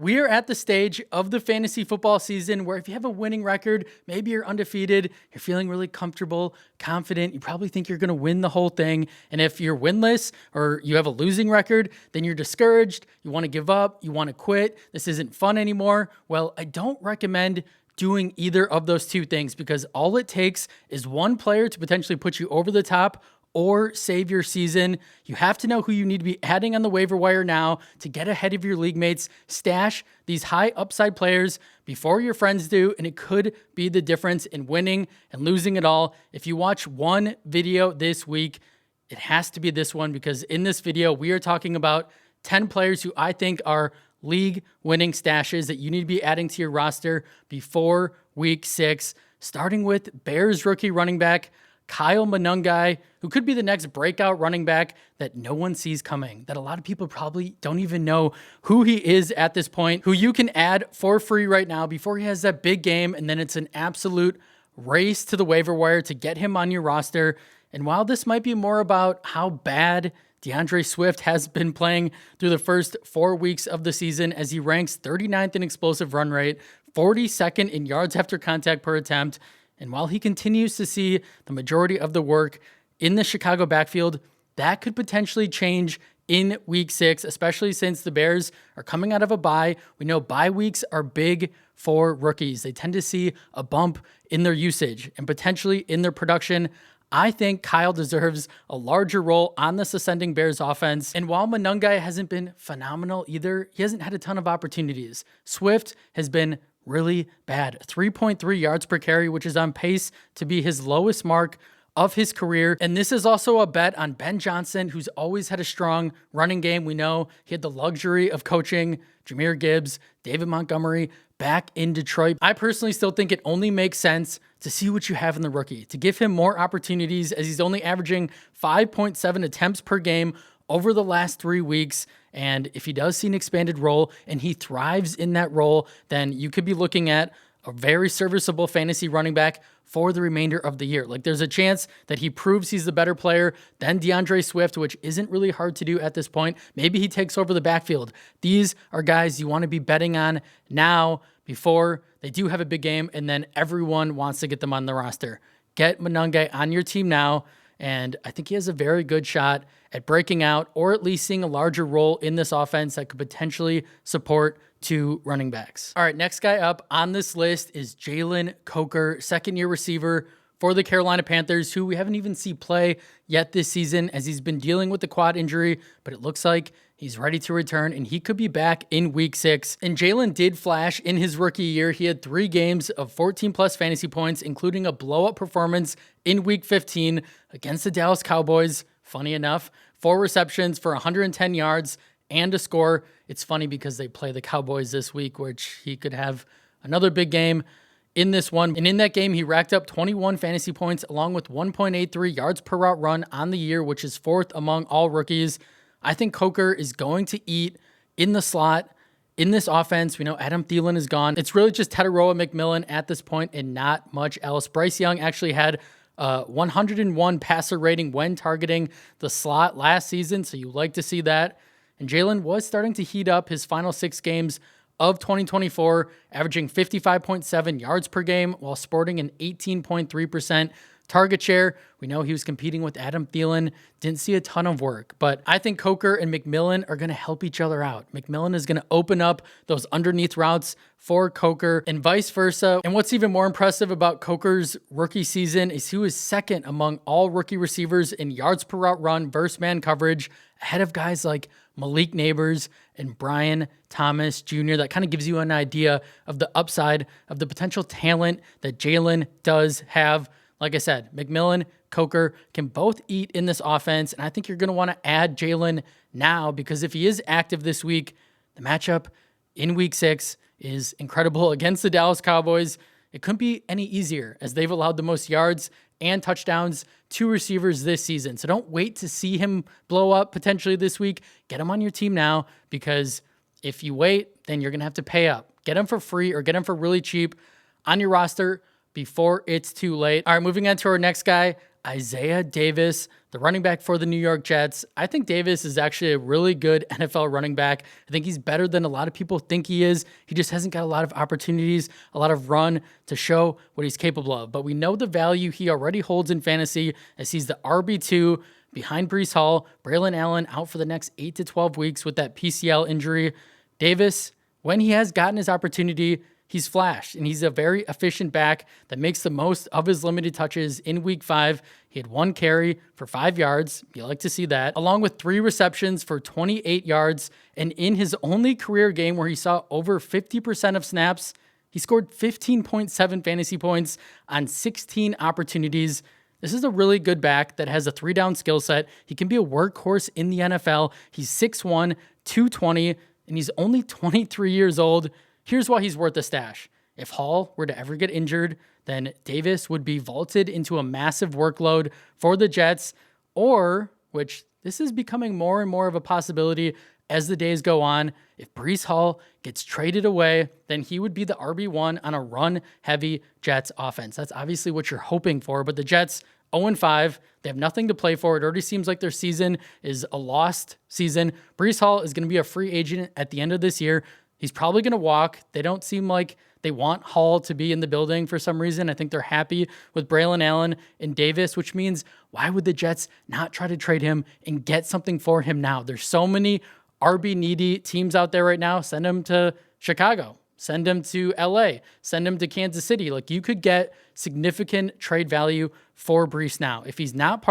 We are at the stage of the fantasy football season where if you have a winning record, maybe you're undefeated, you're feeling really comfortable, confident, you probably think you're going to win the whole thing. And if you're winless or you have a losing record, then you're discouraged, you want to give up, you want to quit, this isn't fun anymore. Well, I don't recommend doing either of those two things because all it takes is one player to potentially put you over the top or save your season. You have to know who you need to be adding on the waiver wire now to get ahead of your league mates. Stash these high upside players before your friends do, and it could be the difference in winning and losing it all. If you watch one video this week, it has to be this one because in this video, we are talking about 10 players who I think are league winning stashes that you need to be adding to your roster before week 6, starting with Bears rookie running back Kyle Monangai, who could be the next breakout running back that no one sees coming, that a lot of people probably don't even know who he is at this point, who you can add for free right now before he has that big game, and then it's an absolute race to the waiver wire to get him on your roster. And while this might be more about how bad DeAndre Swift has been playing through the first 4 weeks of the season as he ranks 39th in explosive run rate, 42nd in yards after contact per attempt, and while he continues to see the majority of the work in the Chicago backfield, that could potentially change in week 6, especially since the Bears are coming out of a bye. We know bye weeks are big for rookies. They tend to see a bump in their usage and potentially in their production. I think Kyle deserves a larger role on this ascending Bears offense. And while Monangai hasn't been phenomenal either, he hasn't had a ton of opportunities. Swift has been really bad. 3.3 yards per carry, which is on pace to be his lowest mark of his career. And this is also a bet on Ben Johnson, who's always had a strong running game. We know he had the luxury of coaching Jahmyr Gibbs, David Montgomery back in Detroit. I personally still think it only makes sense to see what you have in the rookie, to give him more opportunities as he's only averaging 5.7 attempts per game over the last 3 weeks. And if he does see an expanded role and he thrives in that role, then you could be looking at a very serviceable fantasy running back for the remainder of the year. Like there's a chance that he proves he's the better player than DeAndre Swift, which isn't really hard to do at this point. Maybe he takes over the backfield. These are guys you want to be betting on now before they do have a big game, and then everyone wants to get them on the roster. Get Monangai on your team now, and I think he has a very good shot at breaking out or at least seeing a larger role in this offense that could potentially support 2 running backs. All right, next guy up on this list is Jalen Coker, second-year receiver for the Carolina Panthers, who we haven't even seen play yet this season as he's been dealing with the quad injury, but it looks like he's ready to return, and he could be back in week 6. And Jalen did flash in his rookie year. He had 3 games of 14-plus fantasy points, including a blow-up performance in week 15 against the Dallas Cowboys. Funny enough, 4 receptions for 110 yards and a score. It's funny because they play the Cowboys this week, which he could have another big game in this one. And in that game, he racked up 21 fantasy points along with 1.83 yards per route run on the year, which is 4th among all rookies. I think Coker is going to eat in the slot in this offense. We know Adam Thielen is gone. It's really just Tedoroa McMillan at this point and not much else. Bryce Young actually had 101 passer rating when targeting the slot last season, so you like to see that. And Jalen was starting to heat up his final 6 games of 2024, averaging 55.7 yards per game while sporting an 18.3% target share. We know he was competing with Adam Thielen. Didn't see a ton of work, but I think Coker and McMillan are going to help each other out. McMillan is going to open up those underneath routes for Coker and vice versa. And what's even more impressive about Coker's rookie season is he was second among all rookie receivers in yards per route run versus man coverage, ahead of guys like Malik Neighbors and Brian Thomas Jr. That kind of gives you an idea of the upside of the potential talent that Jalen does have. Like I said, McMillan, Coker can both eat in this offense, and I think you're going to want to add Jalen now because if he is active this week, the matchup in week 6 is incredible against the Dallas Cowboys. It couldn't be any easier as they've allowed the most yards and touchdowns to receivers this season. So don't wait to see him blow up potentially this week. Get him on your team now because if you wait, then you're going to have to pay up. Get him for free or get him for really cheap on your roster before it's too late. All right, moving on to our next guy Isaiah Davis, the running back for the New York Jets. I think Davis is actually a really good NFL running back. I think he's better than a lot of people think he is. He just hasn't got a lot of opportunities, a lot of run to show what he's capable of. But we know the value he already holds in fantasy as he's the RB2 behind Breece Hall. Braylon Allen out for the next 8 to 12 weeks with that PCL injury. Davis, when he has gotten his opportunity, he's flashed, and he's a very efficient back that makes the most of his limited touches. In week 5, he had 1 carry for 5 yards. You like to see that, along with 3 receptions for 28 yards. And in his only career game where he saw over 50% of snaps, he scored 15.7 fantasy points on 16 opportunities. This is a really good back that has a 3-down skill set. He can be a workhorse in the NFL. He's 6'1", 220, and he's only 23 years old. Here's why he's worth a stash. If Hall were to ever get injured, then Davis would be vaulted into a massive workload for the Jets, or, which this is becoming more and more of a possibility as the days go on, if Breece Hall gets traded away, then he would be the RB1 on a run-heavy Jets offense. That's obviously what you're hoping for, but the Jets 0-5. They have nothing to play for. It already seems like their season is a lost season. Breece Hall is going to be a free agent at the end of this year. He's probably going to walk. They don't seem like they want Hall to be in the building for some reason. I think they're happy with Braylon Allen and Davis, which means why would the Jets not try to trade him and get something for him now? There's so many RB needy teams out there right now. Send him to Chicago. Send him to LA. Send him to Kansas City. Like, you could get significant trade value for Breece now. If he's not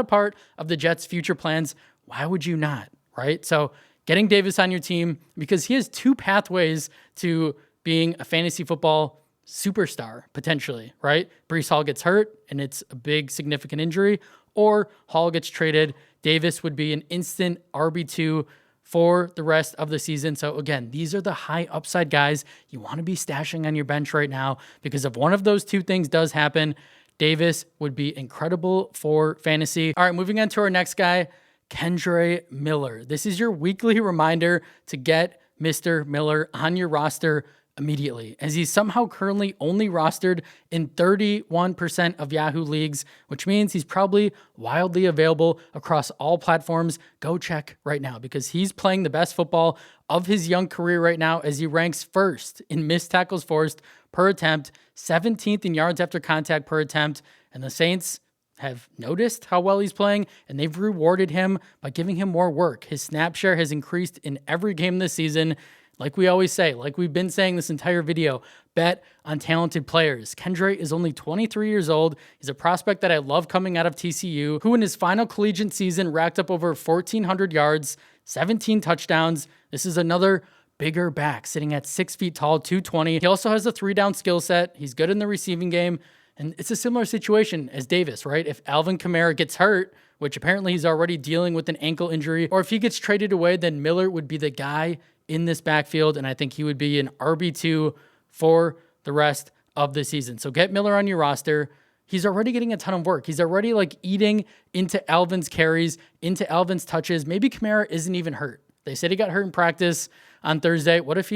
a part of the Jets' future plans, why would you not? Right? So getting Davis on your team, because he has 2 pathways to being a fantasy football superstar, potentially, right? Breece Hall gets hurt, and it's a big, significant injury, or Hall gets traded. Davis would be an instant RB2 for the rest of the season. So again, these are the high upside guys you want to be stashing on your bench right now, because if one of those 2 things does happen, Davis would be incredible for fantasy. All right, moving on to our next guy, Kendre Miller. This is your weekly reminder to get Mr. Miller on your roster immediately, as he's somehow currently only rostered in 31% of Yahoo leagues, which means he's probably wildly available across all platforms. Go check right now, because he's playing the best football of his young career right now, as he ranks 1st in missed tackles forced per attempt, 17th in yards after contact per attempt, and the Saints have noticed how well he's playing, and they've rewarded him by giving him more work. His snap share has increased in every game this season. Like we always say, like we've been saying this entire video, bet on talented players. Kendre is only 23 years old. He's a prospect that I love coming out of TCU, who in his final collegiate season racked up over 1,400 yards, 17 touchdowns. This is another bigger back, sitting at 6 feet tall, 220. He also has a 3-down skill set. He's good in the receiving game. And it's a similar situation as Davis, right? If Alvin Kamara gets hurt, which apparently he's already dealing with an ankle injury, or if he gets traded away, then Miller would be the guy in this backfield, and I think he would be an RB2 for the rest of the season. So get Miller on your roster. He's already getting a ton of work. He's already eating into Alvin's carries, into Alvin's touches. Maybe Kamara isn't even hurt. They said he got hurt in practice on Thursday. What if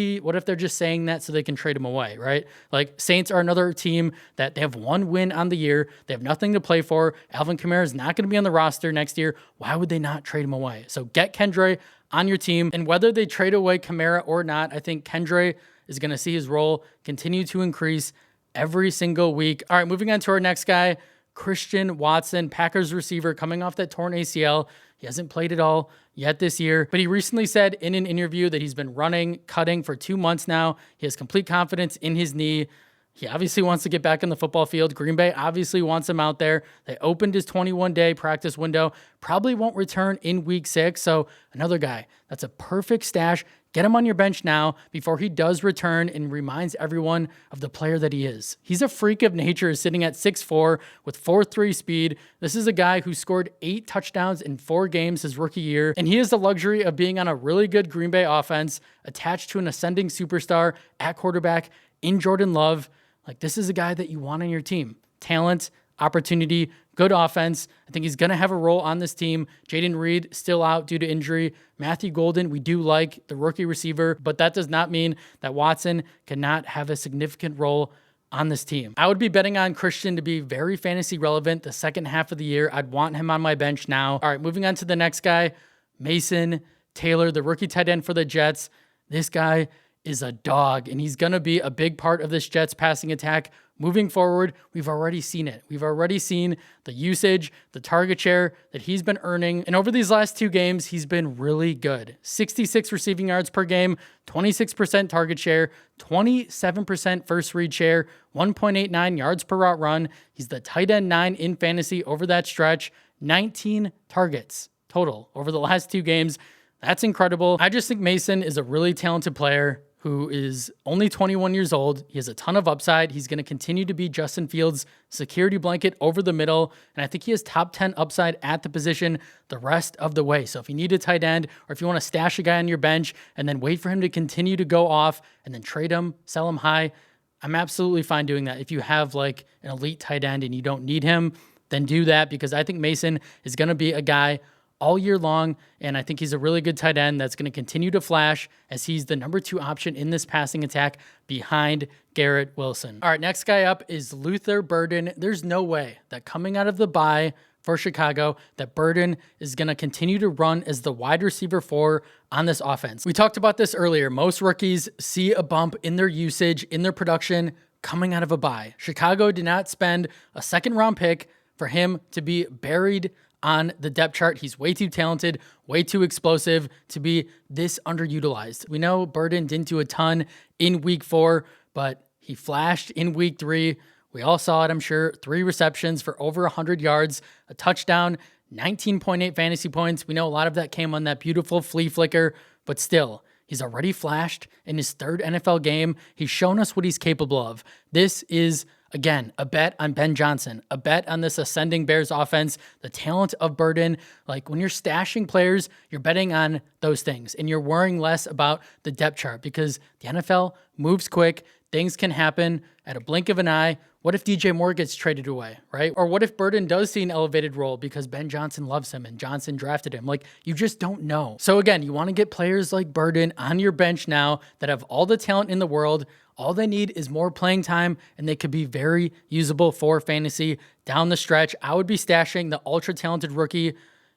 they're just saying that so they can trade him away, right? Saints are another team that they have 1 win on the year. They have nothing to play for. Alvin Kamara is not going to be on the roster next year. Why would they not trade him away? So get Kendre on your team. And whether they trade away Kamara or not, I think Kendre is going to see his role continue to increase every single week. All right, moving on to our next guy, Christian Watson, Packers receiver, coming off that torn ACL. He hasn't played at all yet this year, but he recently said in an interview that he's been cutting for 2 months now. He has complete confidence in his knee. He obviously wants to get back on the football field. Green Bay obviously wants him out there. They opened his 21-day practice window. Probably won't return in week 6. So another guy, that's a perfect stash. Get him on your bench now before he does return and reminds everyone of the player that he is. He's a freak of nature, sitting at 6'4" with 4.3 speed. This is a guy who scored 8 touchdowns in 4 games his rookie year, and he has the luxury of being on a really good Green Bay offense, attached to an ascending superstar at quarterback in Jordan Love. This is a guy that you want on your team. Talent, opportunity, good offense. I think he's going to have a role on this team. Jaden Reed still out due to injury. Matthew Golden, we do like the rookie receiver, but that does not mean that Watson cannot have a significant role on this team. I would be betting on Christian to be very fantasy relevant the second half of the year. I'd want him on my bench now. All right, moving on to the next guy, Mason Taylor, the rookie tight end for the Jets. This guy is a dog, and he's going to be a big part of this Jets passing attack moving forward. We've already seen it. We've already seen the usage, the target share that he's been earning. And over these last 2 games, he's been really good. 66 receiving yards per game, 26% target share, 27% first read share, 1.89 yards per route run. He's the tight end 9 in fantasy over that stretch, 19 targets total over the last 2 games. That's incredible. I just think Mason is a really talented player who is only 21 years old. He has a ton of upside. He's going to continue to be Justin Fields' security blanket over the middle. And I think he has top 10 upside at the position the rest of the way. So if you need a tight end, or if you want to stash a guy on your bench and then wait for him to continue to go off and then trade him, sell him high, I'm absolutely fine doing that. If you have like an elite tight end and you don't need him, then do that, because I think Mason is going to be a guy all year long, and I think he's a really good tight end that's going to continue to flash as he's the number 2 option in this passing attack behind Garrett Wilson. All right, next guy up is Luther Burden. There's no way that coming out of the bye for Chicago that Burden is going to continue to run as the wide receiver 4 on this offense. We talked about this earlier. Most rookies see a bump in their usage, in their production coming out of a bye. Chicago did not spend a 2nd-round pick for him to be buried on the depth chart. He's way too talented, way too explosive to be this underutilized. We know Burden didn't do a ton in week 4, but he flashed in week 3. We all saw it, I'm sure. 3 receptions for over 100 yards, a touchdown, 19.8 fantasy points. We know a lot of that came on that beautiful flea flicker, but still, he's already flashed in his 3rd NFL game. He's shown us what he's capable of. This is, again, a bet on Ben Johnson, a bet on this ascending Bears offense, the talent of Burden. Like, when you're stashing players, you're betting on those things, and you're worrying less about the depth chart, because the NFL moves quick. Things can happen at a blink of an eye. What if DJ Moore gets traded away, right? Or what if Burden does see an elevated role because Ben Johnson loves him and Johnson drafted him? Like, you just don't know. So again, you want to get players like Burden on your bench now that have all the talent in the world. All they need is more playing time, and they could be very usable for fantasy down the stretch. I would be stashing the ultra-talented rookie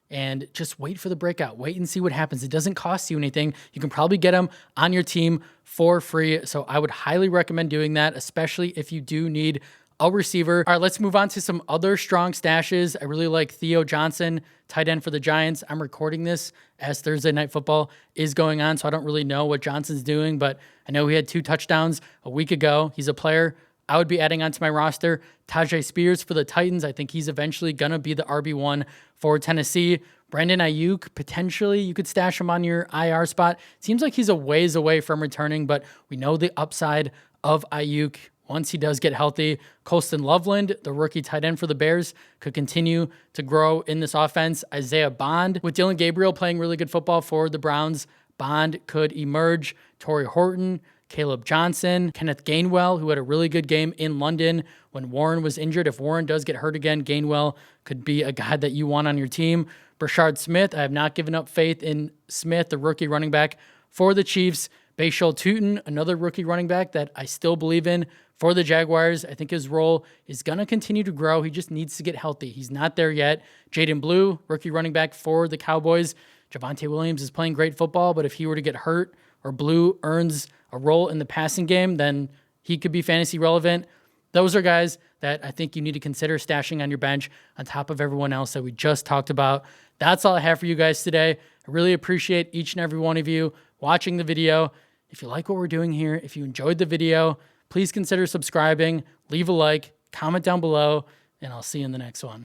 and just wait for the breakout. Wait and see what happens. It doesn't cost you anything. You can probably get him on your team for free. So I would highly recommend doing that, especially if you do need a receiver. All right, let's move on to some other strong stashes. I really like Theo Johnson, tight end for the Giants. I'm recording this as Thursday Night Football is going on, so I don't really know what Johnson's doing, but I know he had 2 touchdowns a week ago. He's a player I would be adding onto my roster. Tajay Spears for the Titans. I think he's eventually going to be the RB1 for Tennessee. Brandon Ayuk, potentially you could stash him on your IR spot. Seems like he's a ways away from returning, but we know the upside of Ayuk once he does get healthy. Colston Loveland, the rookie tight end for the Bears, could continue to grow in this offense. Isaiah Bond, with Dylan Gabriel playing really good football for the Browns, Bond could emerge. Torrey Horton, Caleb Johnson, Kenneth Gainwell, who had a really good game in London when Warren was injured. If Warren does get hurt again, Gainwell could be a guy that you want on your team. Brashard Smith, I have not given up faith in Smith, the rookie running back for the Chiefs. Bashal Tutin, another rookie running back that I still believe in for the Jaguars. I think his role is going to continue to grow. He just needs to get healthy. He's not there yet. Jaden Blue, rookie running back for the Cowboys. Javonte Williams is playing great football, but if he were to get hurt or Blue earns a role in the passing game, then he could be fantasy relevant. Those are guys that I think you need to consider stashing on your bench on top of everyone else that we just talked about. That's all I have for you guys today. I really appreciate each and every one of you watching the video. If you like what we're doing here, if you enjoyed the video, please consider subscribing, leave a like, comment down below, and I'll see you in the next one.